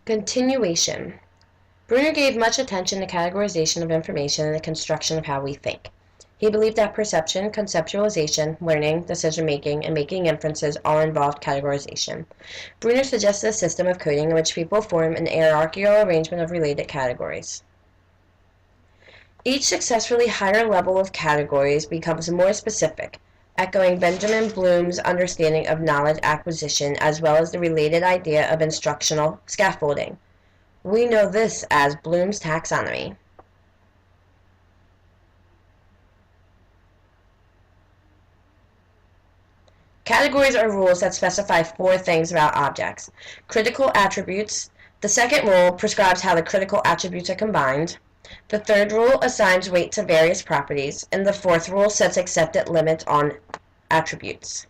Continuation. Bruner gave much attention to categorization of information and the construction of how we think. He believed that perception, conceptualization, learning, decision-making, and making inferences all involved categorization. Bruner suggested a system of coding in which people form an hierarchical arrangement of related categories. Each successfully higher level of categories becomes more specific, echoing Benjamin Bloom's understanding of knowledge acquisition as well as the related idea of instructional scaffolding. We know this as Bloom's taxonomy. Categories are rules that specify four things about objects. Critical attributes. The second rule prescribes how the critical attributes are combined. The third rule assigns weight to various properties, and the fourth rule sets accepted limits on attributes.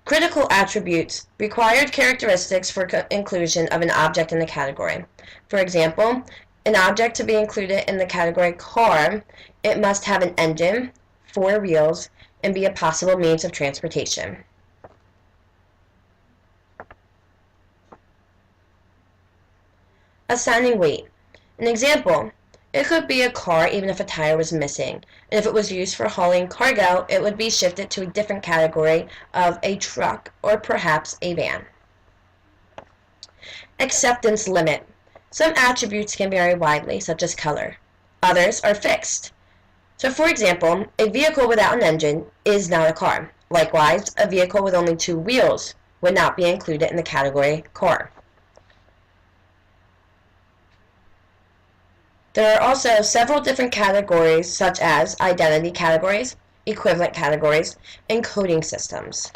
Critical attributes, required characteristics for inclusion of an object in the category. For example, an object to be included in the category car, it must have an engine, 4 wheels, and be a possible means of transportation. Assigning weight. An example, it could be a car even if a tire was missing, and if it was used for hauling cargo, it would be shifted to a different category of a truck or perhaps a van. Acceptance limit. Some attributes can vary widely, such as color. Others are fixed. So for example, a vehicle without an engine is not a car. Likewise, a vehicle with only 2 wheels would not be included in the category car. There are also several different categories such as identity categories, equivalent categories, and coding systems.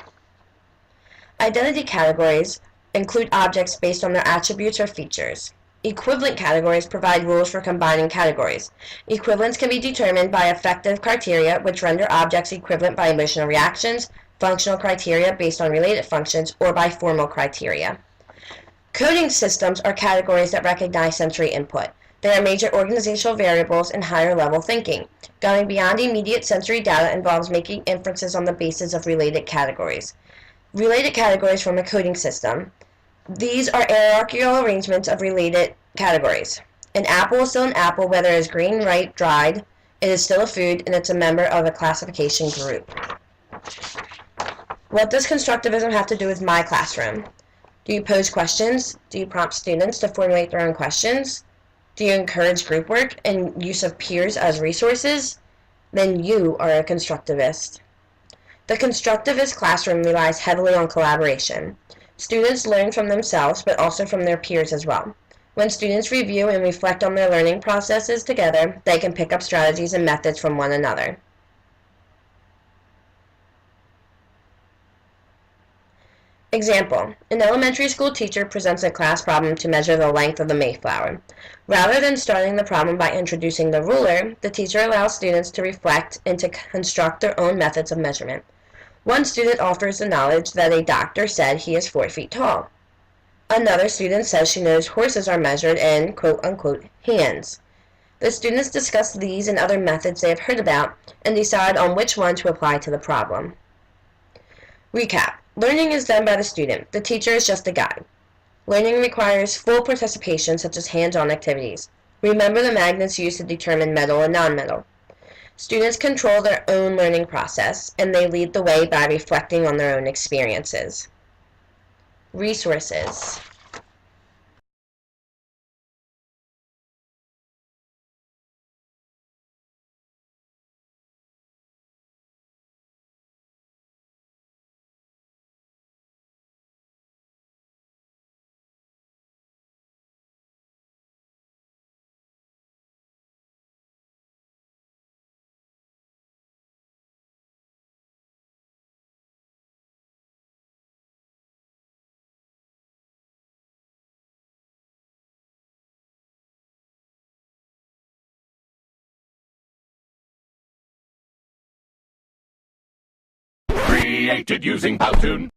Identity categories include objects based on their attributes or features. Equivalent categories provide rules for combining categories. Equivalence can be determined by affective criteria, which render objects equivalent by emotional reactions, functional criteria based on related functions, or by formal criteria. Coding systems are categories that recognize sensory input. They are major organizational variables in higher-level thinking. Going beyond immediate sensory data involves making inferences on the basis of related categories. Related categories form a coding system. These are hierarchical arrangements of related categories. An apple is still an apple whether it is green, ripe, dried. It is still a food, and it's a member of a classification group. What does constructivism have to do with my classroom? Do you pose questions? Do you prompt students to formulate their own questions? Do you encourage group work and use of peers as resources? Then you are a constructivist. The constructivist classroom relies heavily on collaboration. Students learn from themselves, but also from their peers as well. When students review and reflect on their learning processes together, they can pick up strategies and methods from one another. Example, an elementary school teacher presents a class problem to measure the length of the Mayflower. Rather than starting the problem by introducing the ruler, the teacher allows students to reflect and to construct their own methods of measurement. One student offers the knowledge that a doctor said he is 4 feet tall. Another student says she knows horses are measured in quote-unquote hands. The students discuss these and other methods they have heard about and decide on which one to apply to the problem. Recap. Learning is done by the student. The teacher is just a guide. Learning requires full participation, such as hands-on activities. Remember the magnets used to determine metal and non-metal. Students control their own learning process, and they lead the way by reflecting on their own experiences. Resources. Created using Powtoon.